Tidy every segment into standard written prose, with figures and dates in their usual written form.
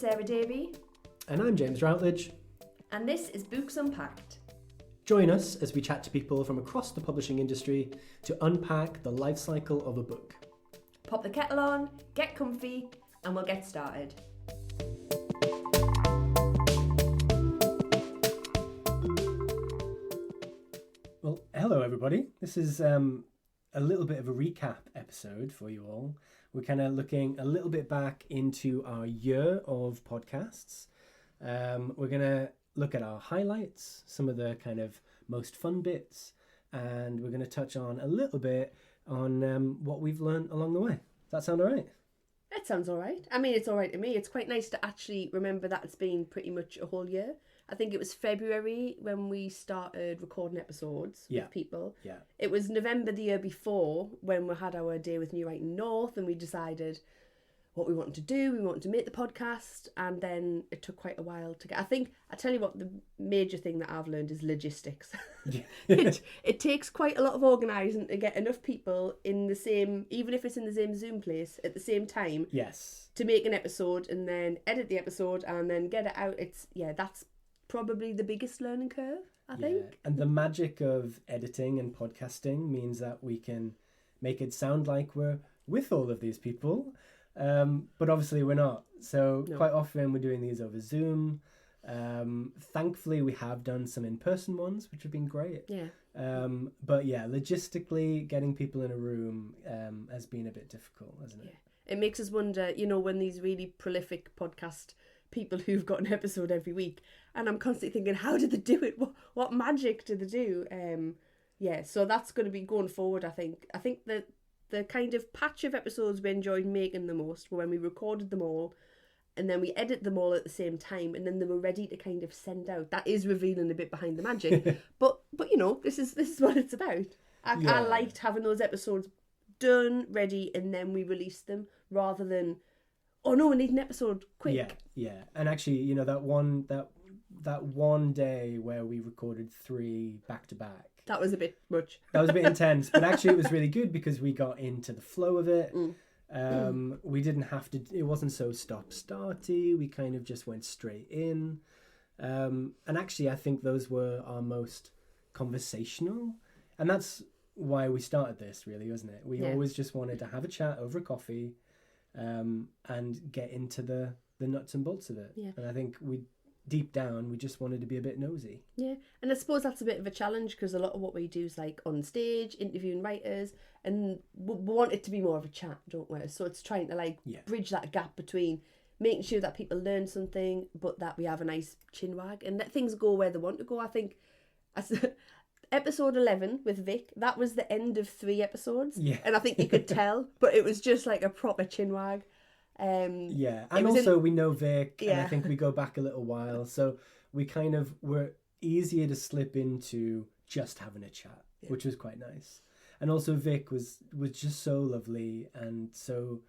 Sarah Davey. And I'm James Routledge. And this is Books Unpacked. Join us as we chat to people from across the publishing industry to unpack the life cycle of a book. Pop the kettle on, get comfy, and we'll get started. Well, hello everybody. This is a little bit of a recap episode for you all. We're kind of looking a little bit back into our year of podcasts. We're going to look at our highlights, some of the kind of most fun bits, and we're going to touch on a little bit on what we've learned along the way. Does that sound all right? That sounds all right. I mean, it's all right to me. It's quite nice to actually remember that it's been pretty much a whole year. I think it was February when we started recording episodes with people. Yeah. It was November the year before when we had our day with New Writing North and we decided what we wanted to do. We wanted to make the podcast, and then it took quite a while to get. I tell you what, the major thing that I've learned is logistics. It takes quite a lot of organising to get enough people in the same, even if it's in the same Zoom place at the same time. Yes. To make an episode and then edit the episode and then get it out. That's probably the biggest learning curve, I think. And the magic of editing and podcasting means that we can make it sound like we're with all of these people. But obviously we're not. So quite often we're doing these over Zoom. Thankfully we have done some in-person ones, which have been great. Yeah. But yeah, logistically getting people in a room has been a bit difficult, hasn't it? Yeah. It makes us wonder, when these really prolific podcast people who've got an episode every week, and I'm constantly thinking, how did they do it? What magic did they do? So that's going to be going forward, I think. I think that the kind of patch of episodes we enjoyed making the most were when we recorded them all and then we edit them all at the same time, and then they were ready to kind of send out. That is revealing a bit behind the magic. but this is what it's about. I liked having those episodes done, ready, and then we released them rather than, oh no, we need an episode quick. Yeah. And actually, that one day where we recorded 3 back to back, that was a bit much. That was a bit intense, but actually it was really good because we got into the flow of it. We didn't have to, it wasn't so stop-starty. We kind of just went straight in. And actually I think those were our most conversational. And that's why we started this, really, wasn't it? We always just wanted to have a chat over a coffee and get into the nuts and bolts of it. Yeah. And I think deep down, we just wanted to be a bit nosy. Yeah, and I suppose that's a bit of a challenge because a lot of what we do is like on stage, interviewing writers, and we want it to be more of a chat, don't we? So it's trying to bridge that gap between making sure that people learn something, but that we have a nice chin wag and let things go where they want to go. I think episode 11 with Vic, that was the end of 3 episodes. Yeah. And I think you could tell, but it was just like a proper chin wag. And also we know Vic, and I think we go back a little while, so we kind of were easier to slip into just having a chat, which was quite nice. And also Vic was just so lovely and so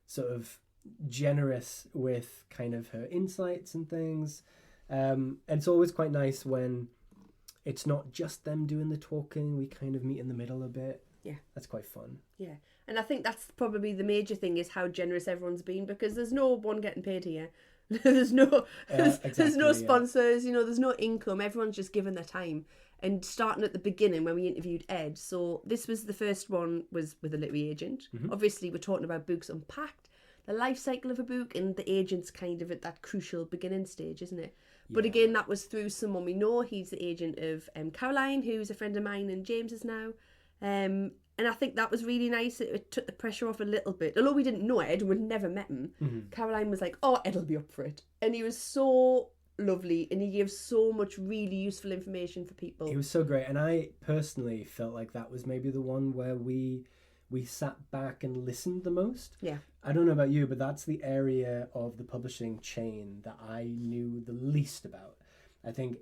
sort of generous with kind of her insights and things. And it's always quite nice when it's not just them doing the talking, we kind of meet in the middle a bit. Yeah. That's quite fun. Yeah. And I think that's probably the major thing is how generous everyone's been, because there's no one getting paid here. there's no sponsors, there's no income. Everyone's just given their time. And starting at the beginning when we interviewed Ed, so this was the first one was with a literary agent. Mm-hmm. Obviously, we're talking about books unpacked, the life cycle of a book, and the agent's kind of at that crucial beginning stage, isn't it? Yeah. But again, that was through someone we know. He's the agent of Caroline, who's a friend of mine, and James is now. And I think that was really nice. It took the pressure off a little bit. Although we didn't know Ed and we'd never met him, Caroline was like, oh, Ed'll be up for it. And he was so lovely and he gave so much really useful information for people. He was so great. And I personally felt like that was maybe the one where we sat back and listened the most. Yeah. I don't know about you, but that's the area of the publishing chain that I knew the least about. I think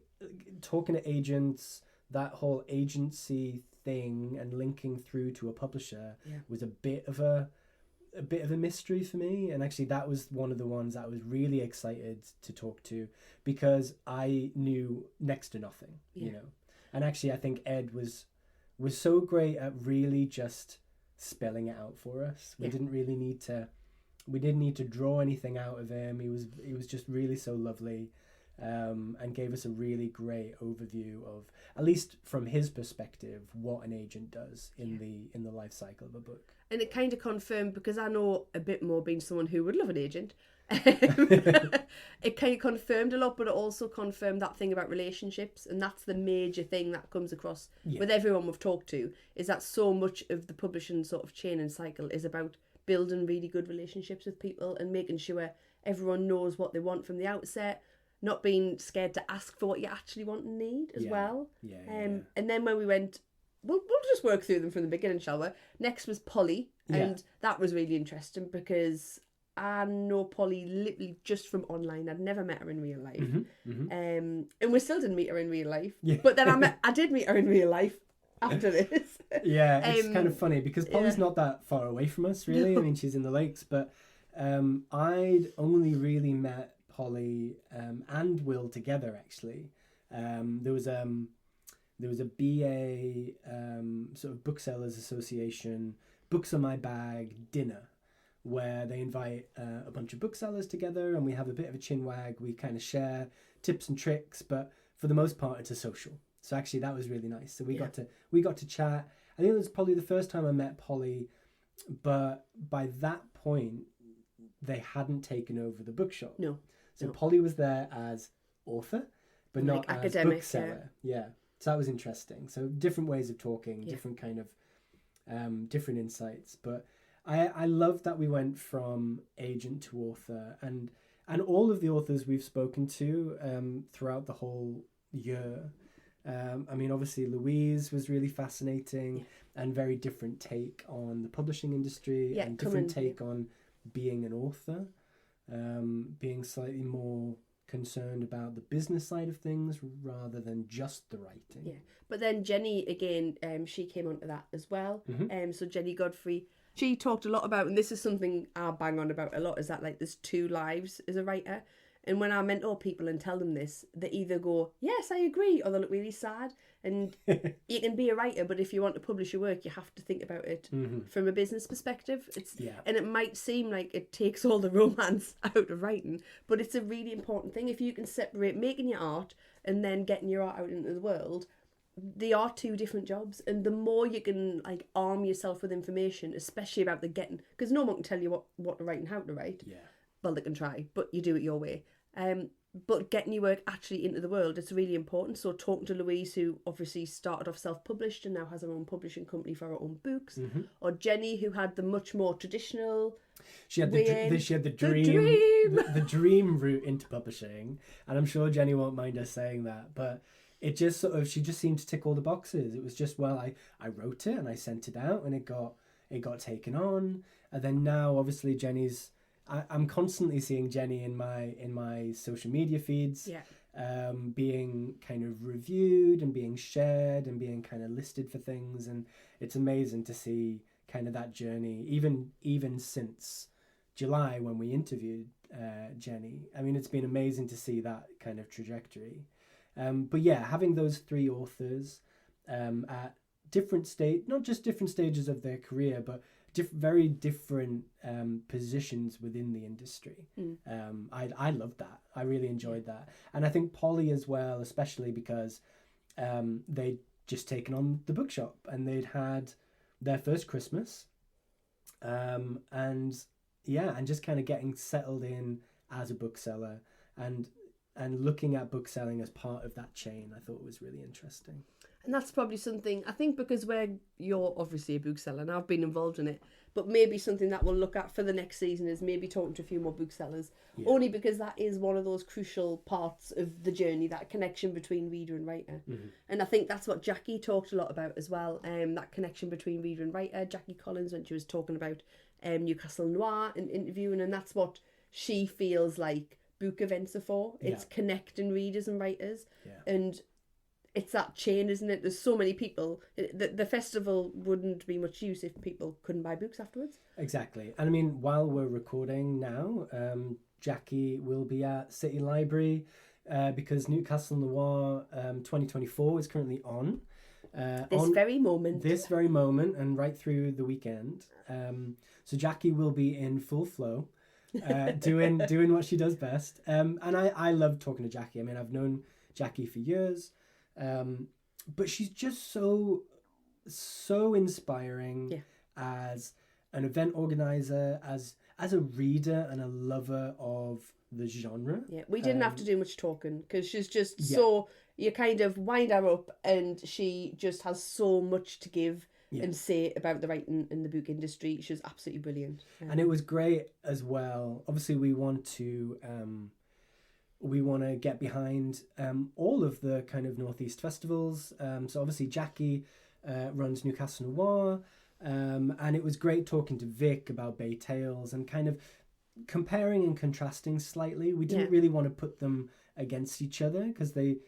talking to agents, that whole agency thing and linking through to a publisher was a bit of a mystery for me. And actually that was one of the ones I was really excited to talk to because I knew next to nothing, And actually I think Ed was so great at really just spelling it out for us. We didn't really need to we didn't need to draw anything out of him. He was just really so lovely, and gave us a really great overview of, at least from his perspective, what an agent does in the life cycle of a book. And it kind of confirmed, because I know a bit more being someone who would love an agent. It kind of confirmed a lot, but it also confirmed that thing about relationships, and that's the major thing that comes across with everyone we've talked to, is that so much of the publishing sort of chain and cycle is about building really good relationships with people and making sure everyone knows what they want from the outset, not being scared to ask for what you actually want and need as well. And then when we went, we'll just work through them from the beginning, shall we? Next was Polly, and that was really interesting because I know Polly literally just from online. I'd never met her in real life. And we still didn't meet her in real life. But then I did meet her in real life after this. It's kind of funny because Polly's not that far away from us, really. No. I mean, she's in the Lakes, but I'd only really met Polly and Will together, actually. There was a BA sort of Booksellers Association Books on My Bag dinner, where they invite a bunch of booksellers together and we have a bit of a chinwag. We kind of share tips and tricks, but for the most part it's a social. So actually that was really nice. So we got to chat. I think it was probably the first time I met Polly, but by that point they hadn't taken over the bookshop. No. So Polly was there as author, but not as academic bookseller. Yeah. So that was interesting. So different ways of talking, different kind of different insights. But I love that we went from agent to author, and all of the authors we've spoken to throughout the whole year. I mean, obviously Louise was really fascinating and very different take on the publishing industry and different take on being an author, being slightly more concerned about the business side of things rather than just the writing. Yeah, but then Jenny, again, she came onto that as well. So Jenny Godfrey, she talked a lot about, and this is something I bang on about a lot, is that like there's two lives as a writer. And when I mentor people and tell them this, they either go, yes, I agree, or they look really sad. And you can be a writer, but if you want to publish your work, you have to think about it from a business perspective. And it might seem like it takes all the romance out of writing, but it's a really important thing. If you can separate making your art and then getting your art out into the world, they are two different jobs. And the more you can like arm yourself with information, especially about the getting, because no one can tell you what to write and how to write. Well, they can try, but you do it your way. But getting your work actually into the world, it's really important. So talking to Louise, who obviously started off self-published and now has her own publishing company for her own books, or Jenny, who had the much more traditional. She had the dream route into publishing, and I'm sure Jenny won't mind us saying that, but it just she just seemed to tick all the boxes. It was just, well, I wrote it and I sent it out and it got taken on, and then now obviously Jenny's. I'm constantly seeing Jenny in my social media feeds, being kind of reviewed and being shared and being kind of listed for things, and it's amazing to see kind of that journey, even since July when we interviewed Jenny. I mean, it's been amazing to see that kind of trajectory. But yeah, having those three authors at different not just different stages of their career, but very different positions within the industry. I loved that. I really enjoyed that. And I think Polly as well, especially because they'd just taken on the bookshop and they'd had their first Christmas. And just kind of getting settled in as a bookseller and looking at bookselling as part of that chain, I thought was really interesting. And that's probably something, I think, because you're obviously a bookseller and I've been involved in it, but maybe something that we'll look at for the next season is maybe talking to a few more booksellers, only because that is one of those crucial parts of the journey, that connection between reader and writer. And I think that's what Jackie talked a lot about as well, that connection between reader and writer. Jackie Collins, when she was talking about Newcastle Noir and interviewing, and that's what she feels like book events are for. It's connecting readers and writers. And it's that chain, isn't it? There's so many people. The festival wouldn't be much use if people couldn't buy books afterwards. Exactly. And I mean, while we're recording now, Jackie will be at City Library because Newcastle Noir 2024 is currently on. This very moment, and right through the weekend. So Jackie will be in full flow. doing what she does best. And I love talking to Jackie. I mean, I've known Jackie for years, but she's just so inspiring as an event organizer, as a reader and a lover of the genre. Yeah, we didn't have to do much talking because she's just so, you kind of wind her up and she just has so much to give and say about the writing in the book industry. She's absolutely brilliant. And it was great as well. Obviously, we want to get behind all of the kind of Northeast festivals. So obviously Jackie runs Newcastle Noir, and it was great talking to Vic about Bay Tales and kind of comparing and contrasting slightly. We didn't really want to put them against each other because they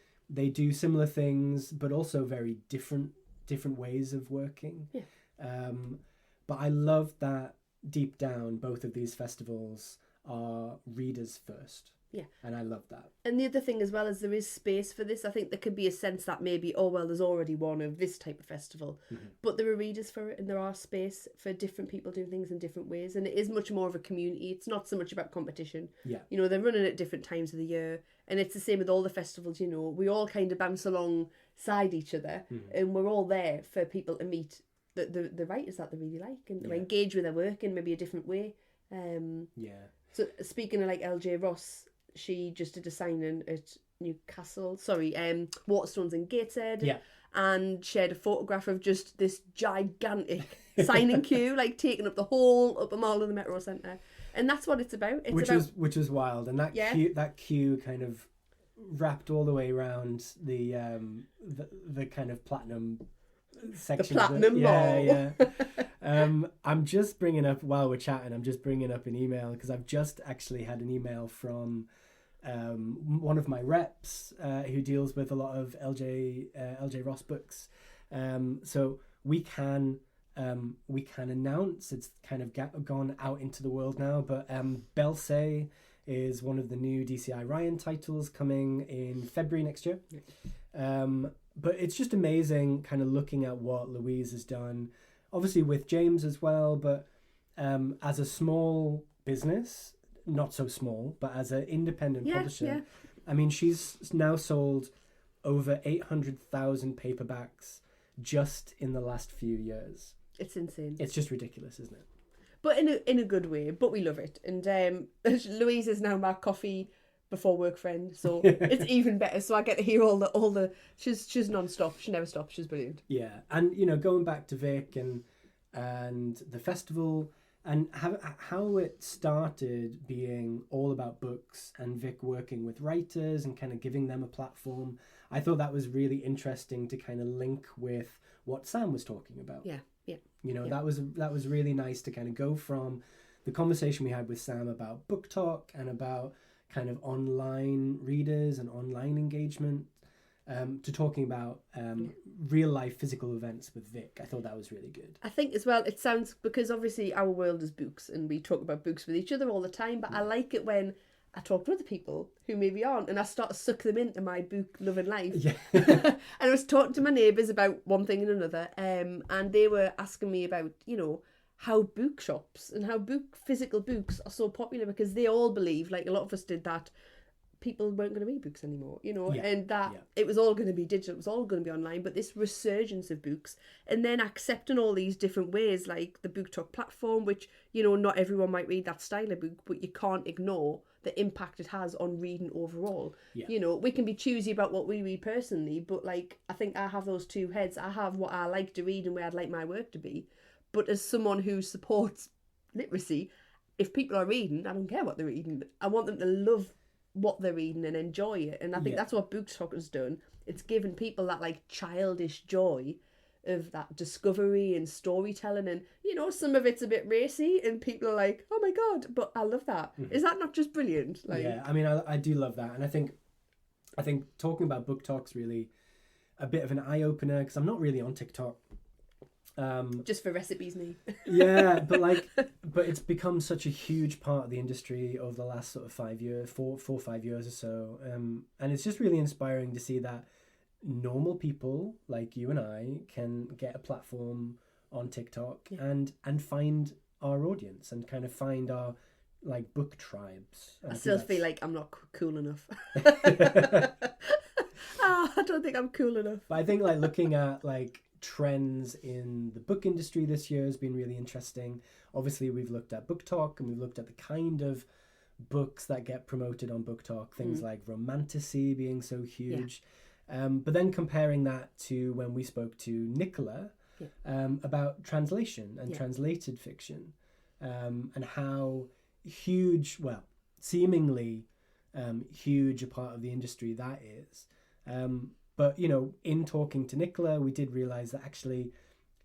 do similar things, but also very different ways of working. But I love that deep down both of these festivals are readers first. Yeah. And I love that. And the other thing as well is there is space for this. I think there could be a sense that maybe, oh, well, there's already one of this type of festival. But there are readers for it and there are space for different people doing things in different ways. And it is much more of a community. It's not so much about competition. Yeah. You know, they're running at different times of the year. And it's the same with all the festivals, you know. We all kind of bounce alongside each other and we're all there for people to meet the writers that they really like and to engage with their work in maybe a different way. So speaking of like LJ Ross, she just did a signing at Waterstones in Gateshead, and shared a photograph of just this gigantic signing queue, like taking up the whole upper mall of the Metro Centre, and that's what it's about. Which was wild, and that queue kind of wrapped all the way around the kind of platinum section. The platinum mall. I'm just bringing up, while we're chatting, I'm just bringing up an email because I've just actually had an email from one of my reps who deals with a lot of LJ Ross books. So we can announce, it's kind of gone out into the world now, but Belsay is one of the new DCI Ryan titles coming in February next year. But it's just amazing kind of looking at what Louise has done, obviously with James as well, but as a small business, not so small, but as an independent publisher, I mean, she's now sold over 800,000 paperbacks just in the last few years. It's insane. It's just ridiculous, isn't it? But in a good way, but we love it. And Louise is now my coffee before work friend, so it's even better. So I get to hear all the she's non-stop. She never stops. She's brilliant. Yeah, and you know, going back to Vic and the festival and how it started being all about books and Vic working with writers and kind of giving them a platform. I thought that was really interesting to kind of link with what Sam was talking about. Yeah. You know, that was really nice to kind of go from the conversation we had with Sam about book talk and about kind of online readers and online engagement to talking about real life physical events with Vic. I thought that was really good. I think as well, it sounds, because obviously our world is books and we talk about books with each other all the time, but I like it when I talk to other people who maybe aren't and I start to suck them into my book loving life. Yeah. And I was talking to my neighbours about one thing and another, and they were asking me about, you know, how bookshops and how physical books are so popular, because they all believe, like a lot of us did, that people weren't going to read books anymore, you know, and that it was all going to be digital, it was all going to be online. But this resurgence of books, and then accepting all these different ways, like the Book Talk platform, which, you know, not everyone might read that style of book, but you can't ignore the impact it has on reading overall. You know, we can be choosy about what we read personally, but like, I think I have those two heads. I have what I like to read and where I'd like my work to be. But as someone who supports literacy, if people are reading, I don't care what they're reading. I want them to love what they're reading and enjoy it. And I think that's what Book Talk has done. It's given people that like childish joy of that discovery and storytelling. And, you know, some of it's a bit racy and people are like, oh my God, but I love that. Is that not just brilliant? Like, yeah, I mean, I do love that. And I think talking about Book Talk's really a bit of an eye-opener, because I'm not really on TikTok. Just for recipes, me. Yeah, but it's become such a huge part of the industry over the last sort of 5 years, 4 or 5 years or so. And it's just really inspiring to see that normal people like you and I can get a platform on TikTok and find our audience and kind of find our like book tribes. I still feel like I'm not cool enough. I don't think I'm cool enough. But I think like looking at like trends in the book industry this year has been really interesting. Obviously, we've looked at Book Talk and we've looked at the kind of books that get promoted on Book Talk, things like romantasy being so huge. But then comparing that to when we spoke to Nicola about translation and translated fiction, and how huge, well, seemingly huge a part of the industry that is. But, you know, in talking to Nicola, we did realise that actually,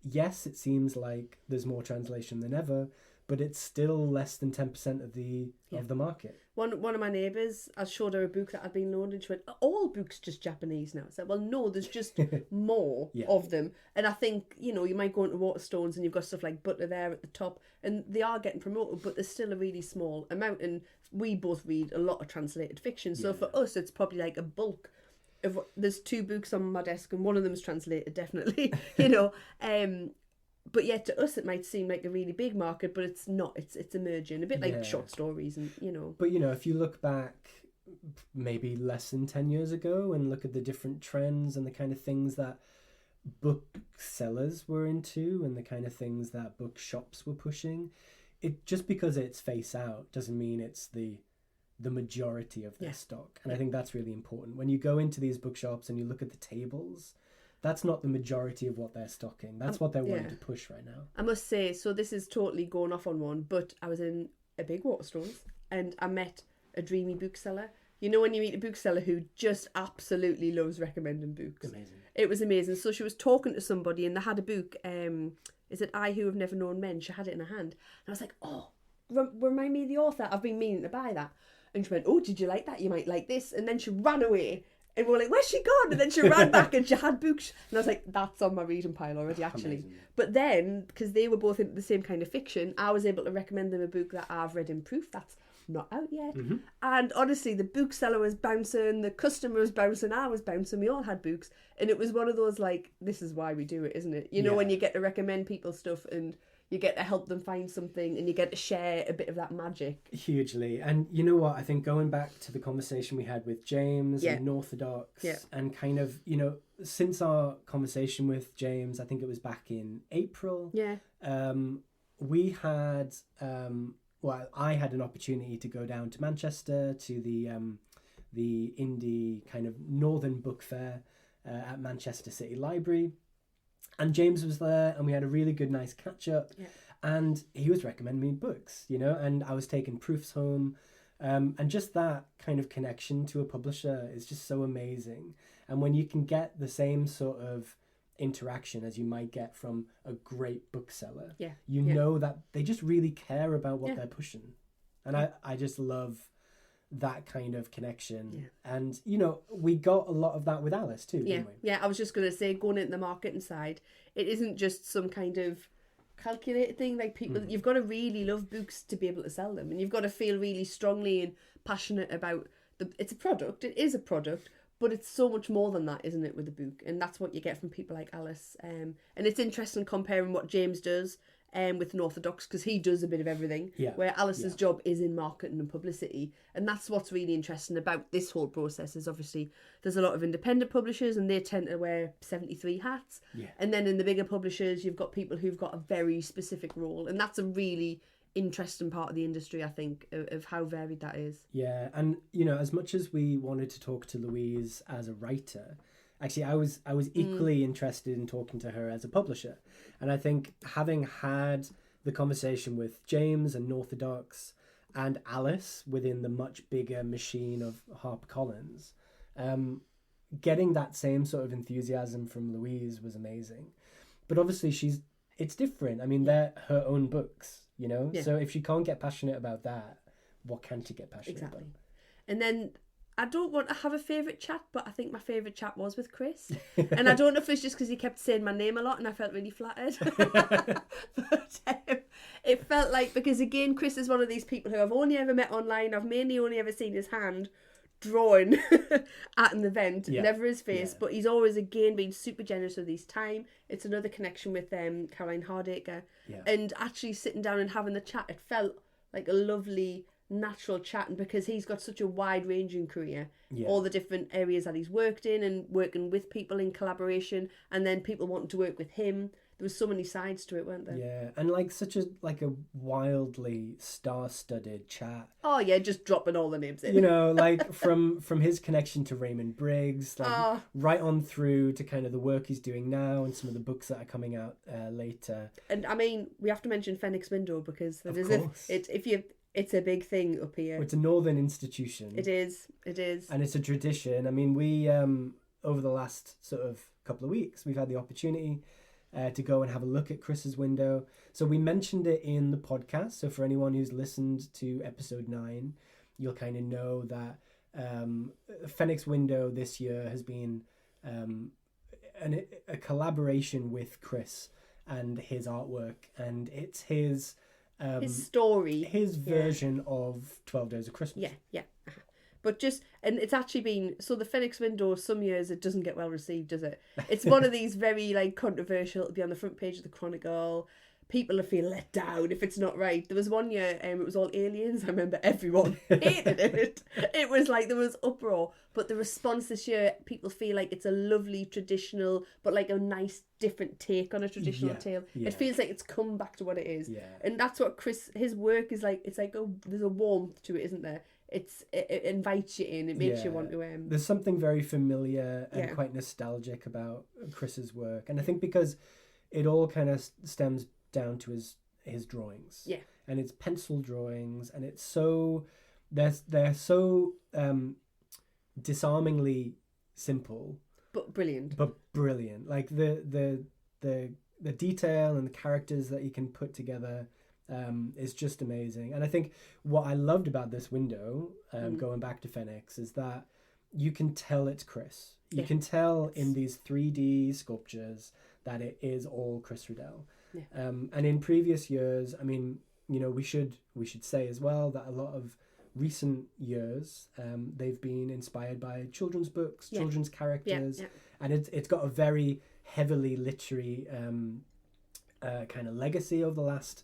yes, it seems like there's more translation than ever, but it's still less than 10% of the market. One of my neighbours, I showed her a book that I'd been loaned, and she went, "Are all books just Japanese now?" I said, well, no, there's just more of them. And I think, you know, you might go into Waterstones and you've got stuff like Butter there at the top, and they are getting promoted, but there's still a really small amount. And we both read a lot of translated fiction. So for us, it's probably like a bulk. There's 2 books on my desk and one of them is translated, definitely, you know. But yet to us it might seem like a really big market, but it's not. It's emerging, a bit like short stories, and you know. But you know, if you look back maybe less than 10 years ago and look at the different trends and the kind of things that booksellers were into and the kind of things that bookshops were pushing, it just because it's face out doesn't mean it's the majority of their stock. And I think that's really important. When you go into these bookshops and you look at the tables, that's not the majority of what they're stocking. That's what they're wanting to push right now. I must say, so this is totally going off on one, but I was in a big Waterstones and I met a dreamy bookseller. You know when you meet a bookseller who just absolutely loves recommending books. Amazing. It was amazing. So she was talking to somebody and they had a book, is it I Who Have Never Known Men? She had it in her hand. And I was like, oh, remind me of the author. I've been meaning to buy that. And she went, oh, did you like that? You might like this. And then she ran away. And we were like, where's she gone? And then she ran back and she had books. And I was like, that's on my reading pile already, actually. Amazing. But then, because they were both into the same kind of fiction, I was able to recommend them a book that I've read in proof that's not out yet. Mm-hmm. And honestly, the bookseller was bouncing, the customer was bouncing, I was bouncing, we all had books. And it was one of those, like, this is why we do it, isn't it? You know, when you get to recommend people stuff and you get to help them find something and you get to share a bit of that magic. Hugely. And you know what? I think going back to the conversation we had with James and Orthodox and kind of, you know, since our conversation with James, I think it was back in April. Yeah. We had, I had an opportunity to go down to Manchester to the indie kind of Northern Book Fair at Manchester City Library. And James was there and we had a really good, nice catch up. Yeah. And he was recommending me books, you know, and I was taking proofs home. And just that kind of connection to a publisher is just so amazing. And when you can get the same sort of interaction as you might get from a great bookseller, you know that they just really care about what they're pushing. And I just love that kind of connection. And you know, we got a lot of that with Alice too, didn't we? I was just going to say, going into the marketing side, it isn't just some kind of calculated thing. Like people, you've got to really love books to be able to sell them, and you've got to feel really strongly and passionate about it's a product. It is a product, but it's so much more than that, isn't it, with a book? And that's what you get from people like Alice. And it's interesting comparing what James does with Orthodox, because he does a bit of everything, where Alice's job is in marketing and publicity. And that's what's really interesting about this whole process is obviously there's a lot of independent publishers and they tend to wear 73 hats. And then in the bigger publishers, you've got people who've got a very specific role. And that's a really interesting part of the industry, I think, of how varied that is. Yeah, and you know, as much as we wanted to talk to Louise as a writer, actually I was equally interested in talking to her as a publisher. And I think having had the conversation with James and Orthodox and Alice within the much bigger machine of HarperCollins, getting that same sort of enthusiasm from Louise was amazing. But obviously it's different. I mean, they're her own books, you know? So if she can't get passionate about that, what can she get passionate about? And then I don't want to have a favourite chat, but I think my favourite chat was with Chris. And I don't know if it's just because he kept saying my name a lot and I felt really flattered. But it felt like, because again, Chris is one of these people who I've only ever met online. I've mainly only ever seen his hand drawing at an event, never his face, but he's always again been super generous with his time. It's another connection with Caroline Hardacre. And actually sitting down and having the chat, it felt like a lovely natural chatting because he's got such a wide-ranging career. Yeah. All the different areas that he's worked in and working with people in collaboration, and then people wanting to work with him. There was so many sides to it, weren't there? Yeah, and like such a wildly star-studded chat. Oh yeah, just dropping all the names in. You know, like from his connection to Raymond Briggs, like right on through to kind of the work he's doing now and some of the books that are coming out later. And I mean, we have to mention Phoenix Window because it's a big thing up here. It's a northern institution. It is. And it's a tradition. I mean, we over the last sort of couple of weeks, we've had the opportunity to go and have a look at Chris's window. So we mentioned it in the podcast. So for anyone who's listened to episode 9, you'll kind of know that Phoenix Window this year has been a collaboration with Chris and his artwork, and it's his story, his version of 12 Days of Christmas. Yeah. But and it's actually been, so the Phoenix Window, some years it doesn't get well received, does it? It's one of these very like controversial, it'll be on the front page of the Chronicle. People feel let down if it's not right. There was one year, it was all aliens. I remember everyone hated it. It was like there was uproar. But the response this year, people feel like it's a lovely traditional, but like a nice different take on a traditional tale. Yeah. It feels like it's come back to what it is. Yeah. And that's what his work is like. It's like, there's a warmth to it, isn't there? It invites you in. It makes you want to. There's something very familiar and quite nostalgic about Chris's work, and I think because it all kind of stems down to his drawings. Yeah. And it's pencil drawings, and it's so they're so disarmingly simple, but brilliant. Like the detail and the characters that you can put together. Is just amazing. And I think what I loved about this window, going back to Phoenix, is that you can tell it's Chris. You can tell in these 3D sculptures that it is all Chris Riddell. Yeah. And in previous years, I mean, you know, we should say as well that a lot of recent years, they've been inspired by children's books, children's characters, and it's got a very heavily literary kind of legacy over the last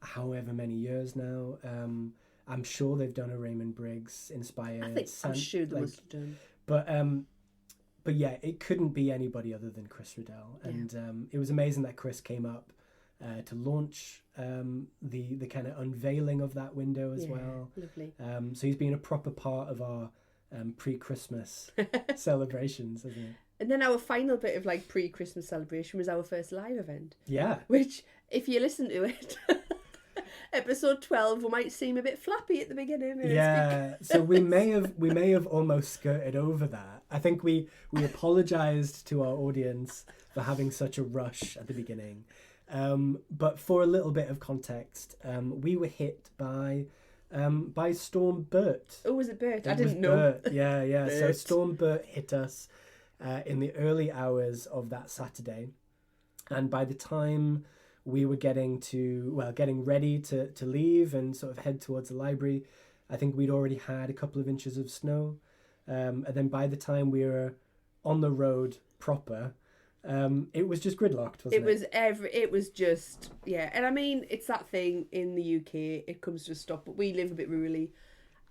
however many years now. I'm sure they've done a Raymond Briggs inspired. I'm sure they must have done. But yeah, it couldn't be anybody other than Chris Riddell, and it was amazing that Chris came up to launch the kind of unveiling of that window as well. Lovely. So he's been a proper part of our pre-Christmas celebrations, hasn't he? And then our final bit of like pre-Christmas celebration was our first live event. Yeah. Which, if you listen to it, episode 12, we might seem a bit flappy at the beginning. Yeah. So we may have almost skirted over that. I think we apologized to our audience for having such a rush at the beginning. But for a little bit of context, we were hit by Storm Bert. Oh, was it Bert? I didn't know. Bert. Yeah. Bert. So Storm Bert hit us in the early hours of that Saturday, and by the time we were getting ready to leave and sort of head towards the library, I think we'd already had a couple of inches of snow, and then by the time we were on the road proper, it was just gridlocked, wasn't it? It was just, and I mean, it's that thing in the UK, it comes to a stop, but we live a bit rurally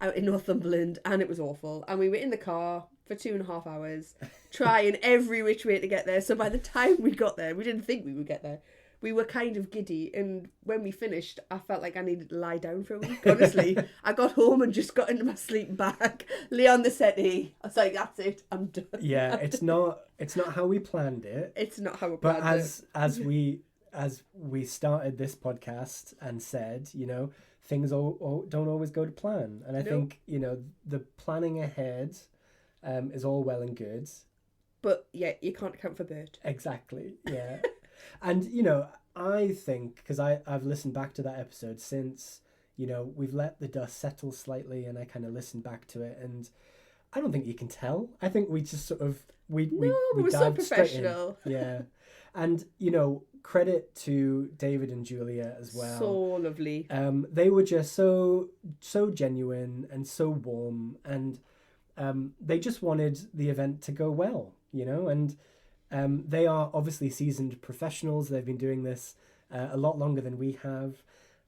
out in Northumberland, and it was awful, and we were in the car for 2.5 hours trying every which way to get there. So by the time we got there, we didn't think we would get there. We were kind of giddy, and when we finished, I felt like I needed to lie down for a week. Honestly, I got home and just got into my sleeping bag, lay on the settee. I was like, "That's it, I'm done." Yeah, it's not how we planned it. It's not how we planned it. But as we started this podcast and said, you know, things don't always go to plan, and I think, you know, the planning ahead is all well and good. But yeah, you can't account for Bert. Exactly. Yeah. And, you know, I think, because I've listened back to that episode since, you know, we've let the dust settle slightly, and I kind of listened back to it, and I don't think you can tell. I think we just sort of, we were so professional. Yeah. And, you know, credit to David and Julia as well. So lovely. They were just so genuine and so warm, and they just wanted the event to go well, you know, and they are obviously seasoned professionals. They've been doing this a lot longer than we have.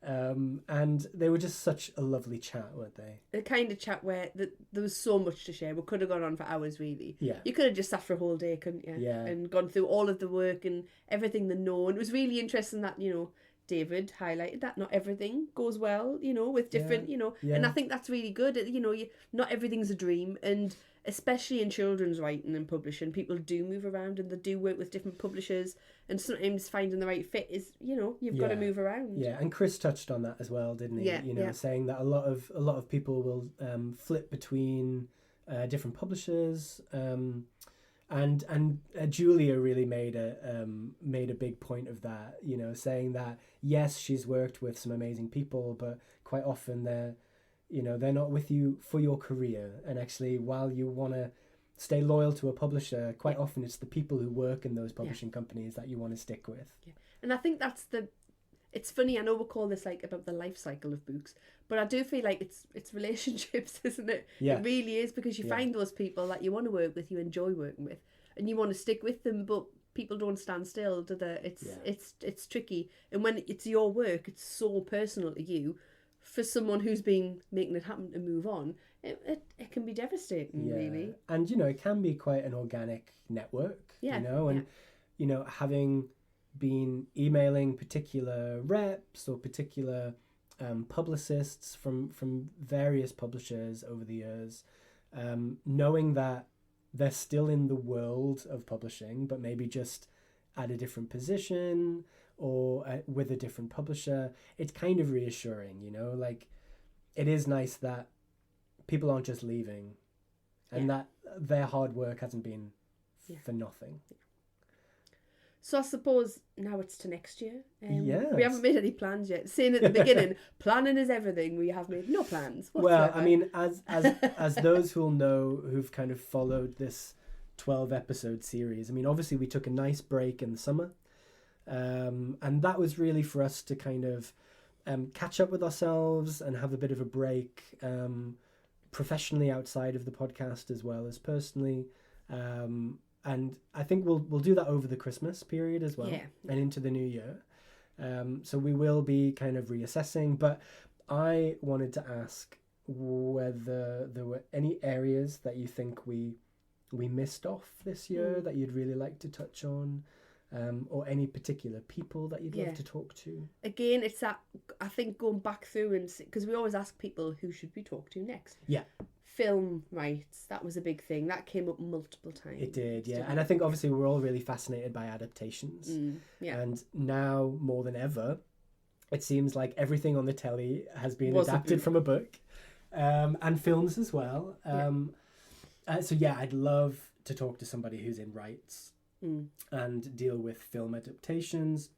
And they were just such a lovely chat, weren't they? The kind of chat where there was so much to share. We could have gone on for hours, really. Yeah. You could have just sat for a whole day, couldn't you? Yeah. And gone through all of the work and everything they know. And it was really interesting that, David highlighted that not everything goes well, with different, and I think that's really good. Not everything's a dream, and especially in children's writing and publishing, people do move around and they do work with different publishers, and sometimes finding the right fit is, you've got to move around. Yeah, and Chris touched on that as well, didn't he? Yeah, saying that a lot of people will flip between different publishers. And Julia really made a big point of that, saying that yes, she's worked with some amazing people, but quite often they're not with you for your career. And actually, while you want to stay loyal to a publisher, quite often it's the people who work in those publishing companies that you want to stick with. Yeah. And I think it's funny, I know we call this like about the life cycle of books, but I do feel like it's relationships, isn't it? Yeah. It really is, because you find those people that you want to work with, you enjoy working with, and you want to stick with them, but people don't stand still, do they? It's tricky. And when it's your work, it's so personal to you. For someone who's been making it happen to move on, it can be devastating, really. And, it can be quite an organic network, and, having been emailing particular reps or particular publicists from various publishers over the years, knowing that they're still in the world of publishing, but maybe just at a different position or with a different publisher, it's kind of reassuring, like it is nice that people aren't just leaving and that their hard work hasn't been for nothing. So I suppose now it's to next year. Yes. We haven't made any plans yet. Saying at the beginning, planning is everything. We have made no plans whatsoever. Well, I mean, as those who'll know, who've kind of followed this 12 episode series, I mean, obviously we took a nice break in the summer. And that was really for us to kind of catch up with ourselves and have a bit of a break, professionally outside of the podcast as well as personally. And I think we'll do that over the Christmas period as well, and into the new year. So we will be kind of reassessing, but I wanted to ask whether there were any areas that you think we missed off this year that you'd really like to touch on. Or any particular people that you'd love to talk to. Again, it's that, I think, going back through and because we always ask people, who should we talk to next? Yeah. Film rights, that was a big thing. That came up multiple times. It did, yeah. And I think obviously we're all really fascinated by adaptations. And now more than ever, it seems like everything on the telly has been adapted from a book, and films as well. So I'd love to talk to somebody who's in rights and deal with film adaptations.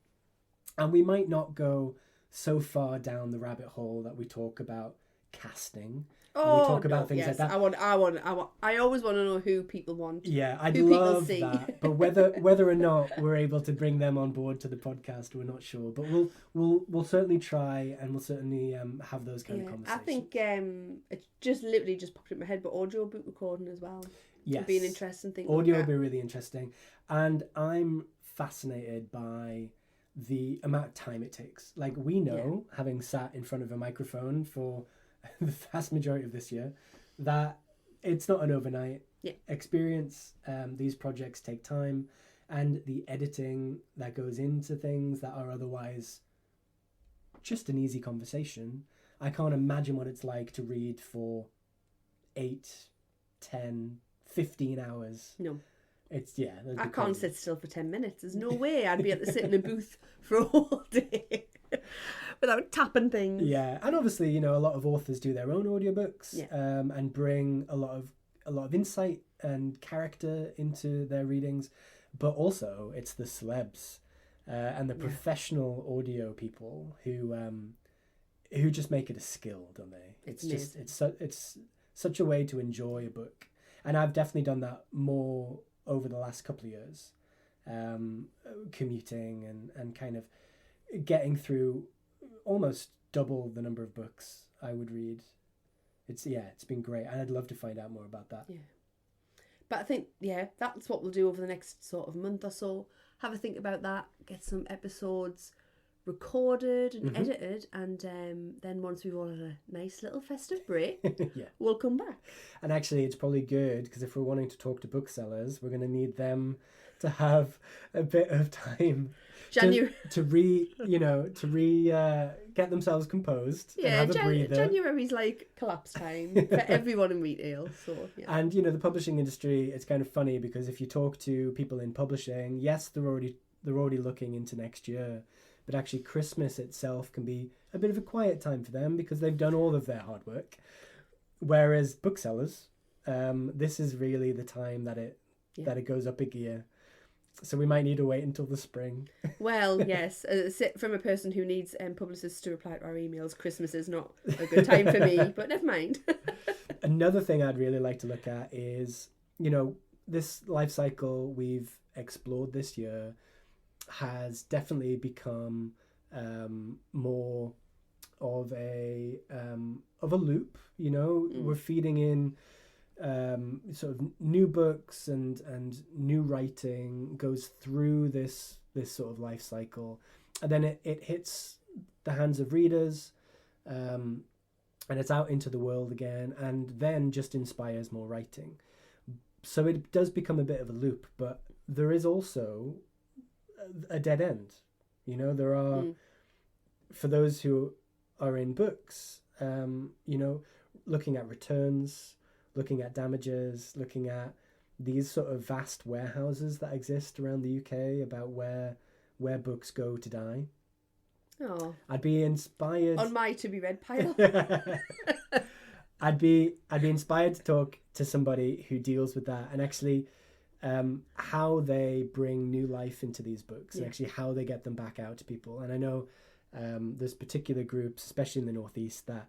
And we might not go so far down the rabbit hole that we talk about casting. We talk about things like that. I always want to know who people want. Yeah, I'd love that. But whether or not we're able to bring them on board to the podcast, we're not sure. But we'll certainly try, and we'll certainly have those kind of conversations. I think it's just literally just popped in my head, but audio book recording as well. Yes, would be an interesting thing. Audio would be really interesting, and I'm fascinated by the amount of time it takes. Like, we know, having sat in front of a microphone for the vast majority of this year, that it's not an overnight experience. These projects take time, and the editing that goes into things that are otherwise just an easy conversation. I can't imagine what it's like to read for 8, 10, 15 hours. No. It's I can't sit still for 10 minutes. There's no way I'd be able to sit in a booth for a whole day without tapping things. Yeah, and obviously, a lot of authors do their own audiobooks, and bring a lot of insight and character into their readings. But also, it's the celebs and the professional audio people who just make it a skill, don't they? It's such a way to enjoy a book. And I've definitely done that more over the last couple of years, commuting and kind of getting through almost double the number of books I would read. It's been great, and I'd love to find out more about that. Yeah, but I think that's what we'll do over the next sort of month or so. Have a think about that, get some episodes recorded and edited, and then once we've all had a nice little festive break, we'll come back. And actually, it's probably good, because if we're wanting to talk to booksellers, we're going to need them to have a bit of time January to get themselves composed and have a breather. January's like collapse time for everyone in retail. So and the publishing industry, it's kind of funny, because if you talk to people in publishing, yes, they're already looking into next year, but actually Christmas itself can be a bit of a quiet time for them because they've done all of their hard work. Whereas booksellers, this is really the time that it goes up a gear. So we might need to wait until the spring. Well, yes. From a person who needs publicists to reply to our emails, Christmas is not a good time for me, but never mind. Another thing I'd really like to look at is, this life cycle we've explored this year has definitely become more of a loop. We're feeding in sort of new books and new writing goes through this sort of life cycle, and then it hits the hands of readers, and it's out into the world again, and then just inspires more writing. So it does become a bit of a loop, but there is also a dead end. There are, for those who are in books, looking at returns, looking at damages, looking at these sort of vast warehouses that exist around the UK about where books go to die. Oh, I'd be inspired on my to be read pile. I'd be inspired to talk to somebody who deals with that, and actually how they bring new life into these books, and actually how they get them back out to people. And I know there's particular groups, especially in the Northeast, that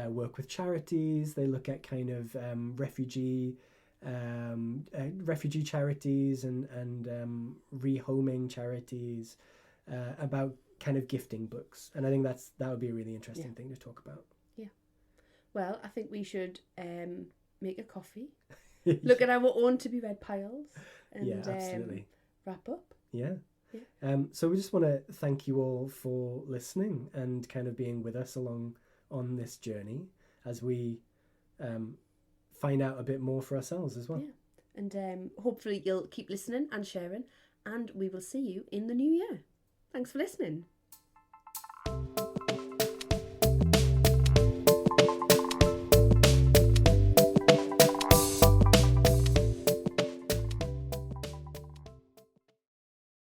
work with charities. They look at kind of refugee charities and rehoming charities, about kind of gifting books. And I think that would be a really interesting thing to talk about. Yeah. Well, I think we should make a coffee, look at our own to be read piles, and absolutely. Wrap up. Yeah. So we just want to thank you all for listening and kind of being with us along on this journey as we find out a bit more for ourselves as well. Yeah. And hopefully you'll keep listening and sharing, and we will see you in the new year. Thanks for listening.